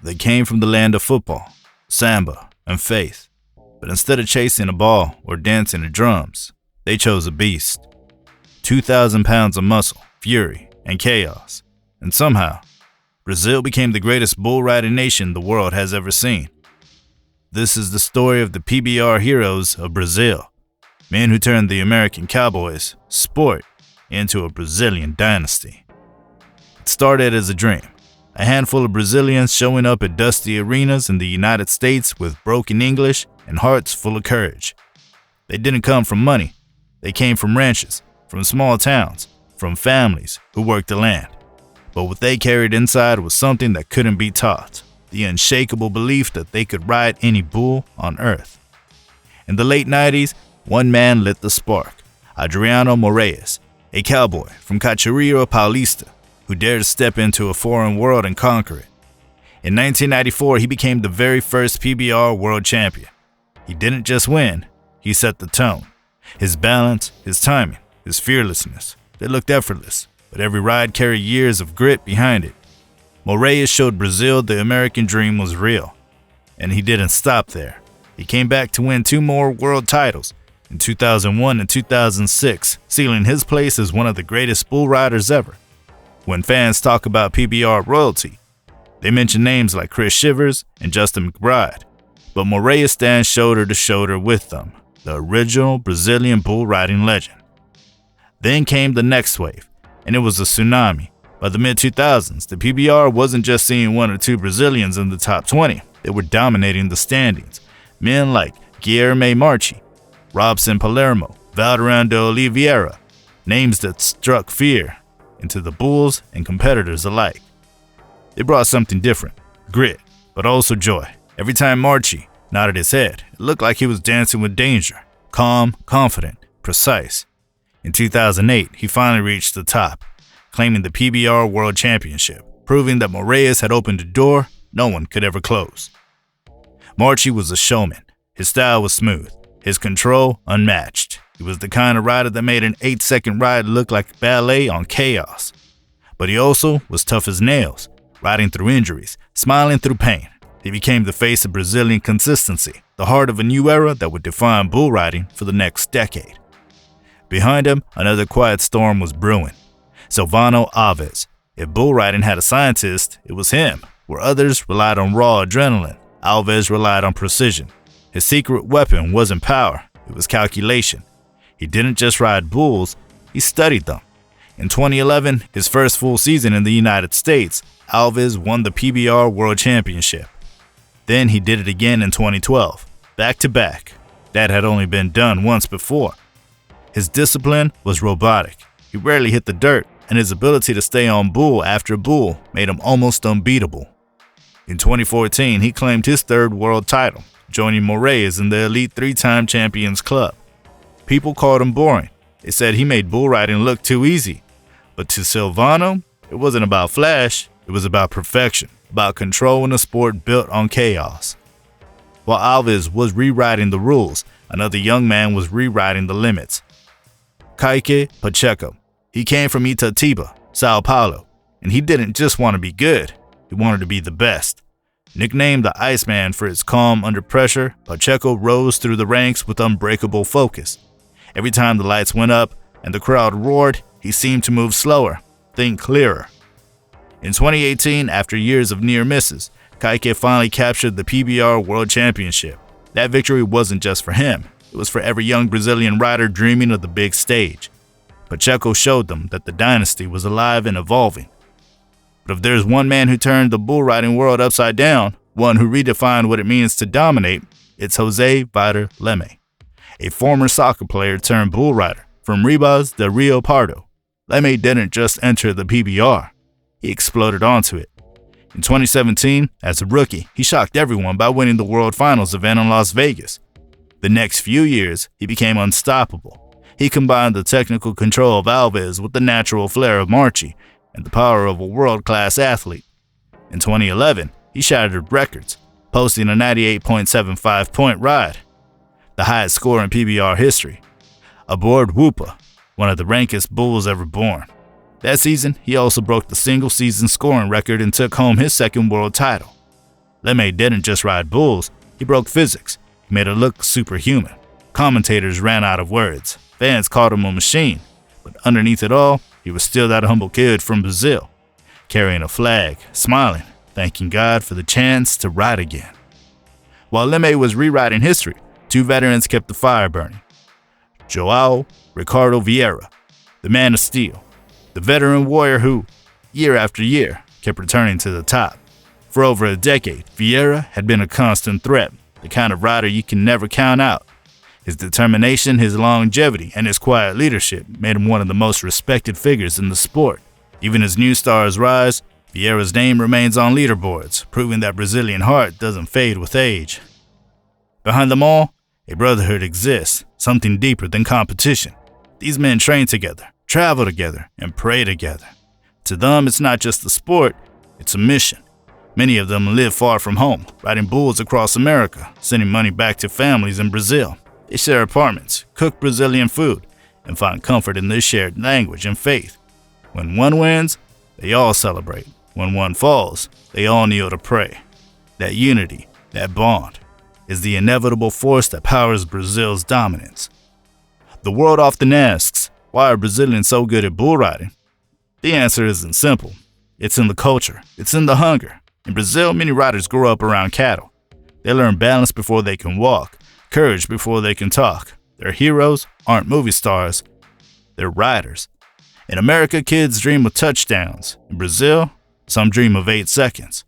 They came from the land of football, samba, and faith. But instead of chasing a ball or dancing to drums, they chose a beast. 2,000 pounds of muscle, fury, and chaos. And somehow, Brazil became the greatest bull riding nation the world has ever seen. This is the story of the PBR heroes of Brazil, men who turned the American cowboys sport into a Brazilian dynasty. It started as a dream, a handful of Brazilians showing up at dusty arenas in the United States with broken English and hearts full of courage. They didn't come from money. They came from ranches, from small towns, from families who worked the land. But what they carried inside was something that couldn't be taught, the unshakable belief that they could ride any bull on earth. In the late 90s, one man lit the spark, Adriano Moraes, a cowboy from Cachoeira Paulista, who dared to step into a foreign world and conquer it. In 1994, he became the very first PBR World Champion. He didn't just win, he set the tone. His balance, his timing, his fearlessness, they looked effortless, but every ride carried years of grit behind it. Moraes showed Brazil the American dream was real. And he didn't stop there. He came back to win 2 more world titles, in 2001 and 2006, sealing his place as one of the greatest bull riders ever. When fans talk about PBR royalty, they mention names like Chris Shivers and Justin McBride, but Moraes stands shoulder to shoulder with them, the original Brazilian bull riding legend. Then came the next wave, and it was a tsunami. By the mid-2000s, the PBR wasn't just seeing 1 or 2 Brazilians in the top 20, they were dominating the standings. Men like Guilherme Marchi, Robson Palermo, Valdirão de Oliveira, names that struck fear into the bulls and competitors alike. They brought something different, grit, but also joy. Every time Marchi nodded his head, it looked like he was dancing with danger, calm, confident, precise. In 2008, he finally reached the top, claiming the PBR World Championship, proving that Moraes had opened a door no one could ever close. Marchi was a showman. His style was smooth, his control unmatched. He was the kind of rider that made an 8-second ride look like ballet on chaos. But he also was tough as nails, riding through injuries, smiling through pain. He became the face of Brazilian consistency, the heart of a new era that would define bull riding for the next decade. Behind him, another quiet storm was brewing. Silvano Alves. If bull riding had a scientist, it was him. Where others relied on raw adrenaline, Alves relied on precision. His secret weapon wasn't power, it was calculation. He didn't just ride bulls, he studied them. In 2011, his first full season in the United States, Alves won the PBR World Championship. Then he did it again in 2012, back to back. That had only been done once before. His discipline was robotic. He rarely hit the dirt, and his ability to stay on bull after bull made him almost unbeatable. In 2014, he claimed his 3rd world title, joining Moraes in the elite 3-time champions club. People called him boring. They said he made bull riding look too easy. But to Silvano, it wasn't about flash, it was about perfection, about control in a sport built on chaos. While Alves was rewriting the rules, another young man was rewriting the limits. Kaique Pacheco. He came from Itatiba, São Paulo, and he didn't just want to be good, he wanted to be the best. Nicknamed the Iceman for his calm under pressure, Pacheco rose through the ranks with unbreakable focus. Every time the lights went up and the crowd roared, he seemed to move slower, think clearer. In 2018, after years of near misses, Kaique finally captured the PBR World Championship. That victory wasn't just for him, it was for every young Brazilian rider dreaming of the big stage. Pacheco showed them that the dynasty was alive and evolving. But if there's one man who turned the bull riding world upside down, one who redefined what it means to dominate, it's José Vitor Leme, a former soccer player turned bull rider from Ribas de Rio Pardo. Leme didn't just enter the PBR, he exploded onto it. In 2017, as a rookie, he shocked everyone by winning the World Finals event in Las Vegas. The next few years, he became unstoppable. He combined the technical control of Alves with the natural flair of Marchi and the power of a world-class athlete. In 2011, he shattered records, posting a 98.75 point ride, the highest score in PBR history, aboard Whoopa, one of the rankest bulls ever born. That season, he also broke the single-season scoring record and took home his 2nd world title. Leme didn't just ride bulls, he broke physics. He made it look superhuman. Commentators ran out of words. Fans called him a machine. But underneath it all, he was still that humble kid from Brazil, carrying a flag, smiling, thanking God for the chance to ride again. While Leme was rewriting history, two veterans kept the fire burning. João Ricardo Vieira, the man of steel, the veteran warrior who, year after year, kept returning to the top. For over a decade, Vieira had been a constant threat, the kind of rider you can never count out. His determination, his longevity, and his quiet leadership made him one of the most respected figures in the sport. Even as new stars rise, Vieira's name remains on leaderboards, proving that Brazilian heart doesn't fade with age. Behind them all, a brotherhood exists, something deeper than competition. These men train together, travel together, and pray together. To them, it's not just a sport, it's a mission. Many of them live far from home, riding bulls across America, sending money back to families in Brazil. They share apartments, cook Brazilian food, and find comfort in their shared language and faith. When one wins, they all celebrate. When one falls, they all kneel to pray. That unity, that bond, is the inevitable force that powers Brazil's dominance. The world often asks, why are Brazilians so good at bull riding? The answer isn't simple. It's in the culture. It's in the hunger. In Brazil, many riders grow up around cattle. They learn balance before they can walk, courage before they can talk. Their heroes aren't movie stars. They're riders. In America, kids dream of touchdowns. In Brazil, some dream of 8 seconds.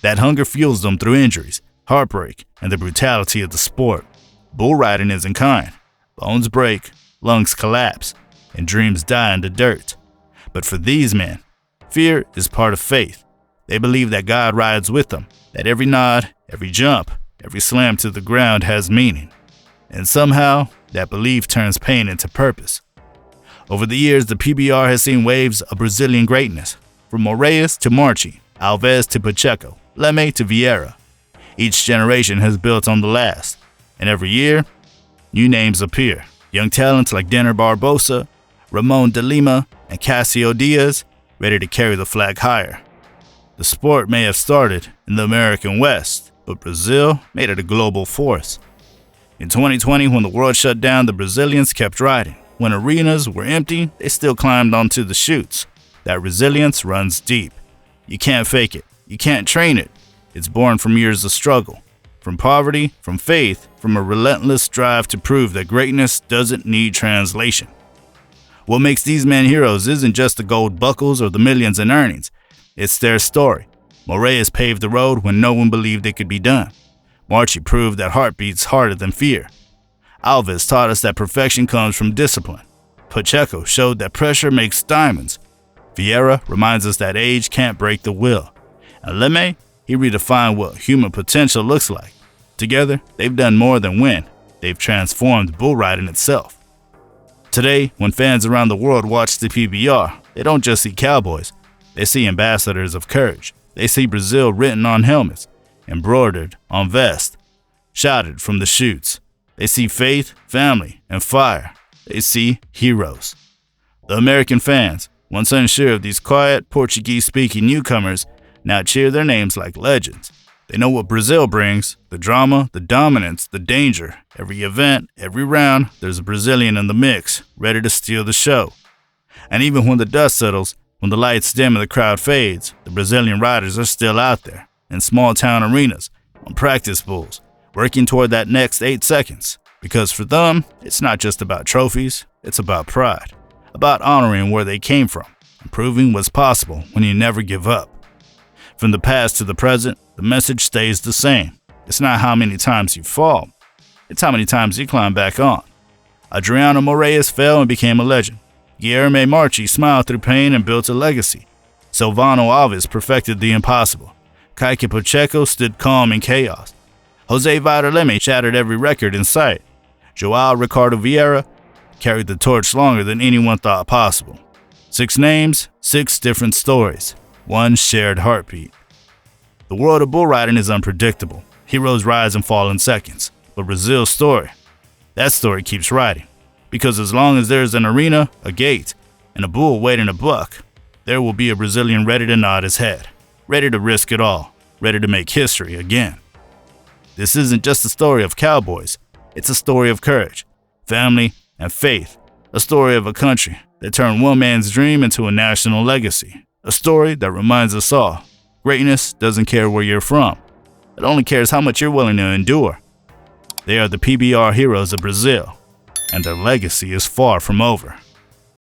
That hunger fuels them through injuries, heartbreak, and the brutality of the sport. Bull riding isn't kind. Bones break, lungs collapse, and dreams die in the dirt. But for these men, fear is part of faith. They believe that God rides with them, that every nod, every jump, every slam to the ground has meaning. And somehow, that belief turns pain into purpose. Over the years, the PBR has seen waves of Brazilian greatness, from Moraes to Marchi, Alves to Pacheco, Leme to Vieira. Each generation has built on the last, and every year, new names appear. Young talents like Denner Barbosa, Ramon de Lima, and Cassio Diaz, ready to carry the flag higher. The sport may have started in the American West, but Brazil made it a global force. In 2020, when the world shut down, the Brazilians kept riding. When arenas were empty, they still climbed onto the chutes. That resilience runs deep. You can't fake it. You can't train it. It's born from years of struggle, from poverty, from faith, from a relentless drive to prove that greatness doesn't need translation. What makes these men heroes isn't just the gold buckles or the millions in earnings. It's their story. Moraes paved the road when no one believed it could be done. Marchi proved that heart beats harder than fear. Alves taught us that perfection comes from discipline. Pacheco showed that pressure makes diamonds. Vieira reminds us that age can't break the will. And Leme, he redefined what human potential looks like. Together, they've done more than win. They've transformed bull riding itself. Today, when fans around the world watch the PBR, they don't just see cowboys. They see ambassadors of courage. They see Brazil written on helmets, embroidered on vests, shouted from the chutes. They see faith, family, and fire. They see heroes. The American fans, once unsure of these quiet, Portuguese-speaking newcomers, now cheer their names like legends. They know what Brazil brings, the drama, the dominance, the danger. Every event, every round, there's a Brazilian in the mix, ready to steal the show. And even when the dust settles, when the lights dim and the crowd fades, the Brazilian riders are still out there, in small-town arenas, on practice bulls, working toward that next 8 seconds. Because for them, it's not just about trophies, it's about pride, about honoring where they came from, and proving what's possible when you never give up. From the past to the present, the message stays the same. It's not how many times you fall, it's how many times you climb back on. Adriano Moraes fell and became a legend. Guilherme Marchi smiled through pain and built a legacy. Silvano Alves perfected the impossible. Kaique Pacheco stood calm in chaos. José Vitor Leme shattered every record in sight. João Ricardo Vieira carried the torch longer than anyone thought possible. 6 names, 6 different stories, 1 shared heartbeat. The world of bull riding is unpredictable. Heroes rise and fall in seconds. But Brazil's story, that story keeps riding. Because as long as there's an arena, a gate, and a bull waiting to buck, there will be a Brazilian ready to nod his head, ready to risk it all, ready to make history again. This isn't just a story of cowboys, it's a story of courage, family, and faith, a story of a country that turned one man's dream into a national legacy, a story that reminds us all, greatness doesn't care where you're from, it only cares how much you're willing to endure. They are the PBR heroes of Brazil, and their legacy is far from over.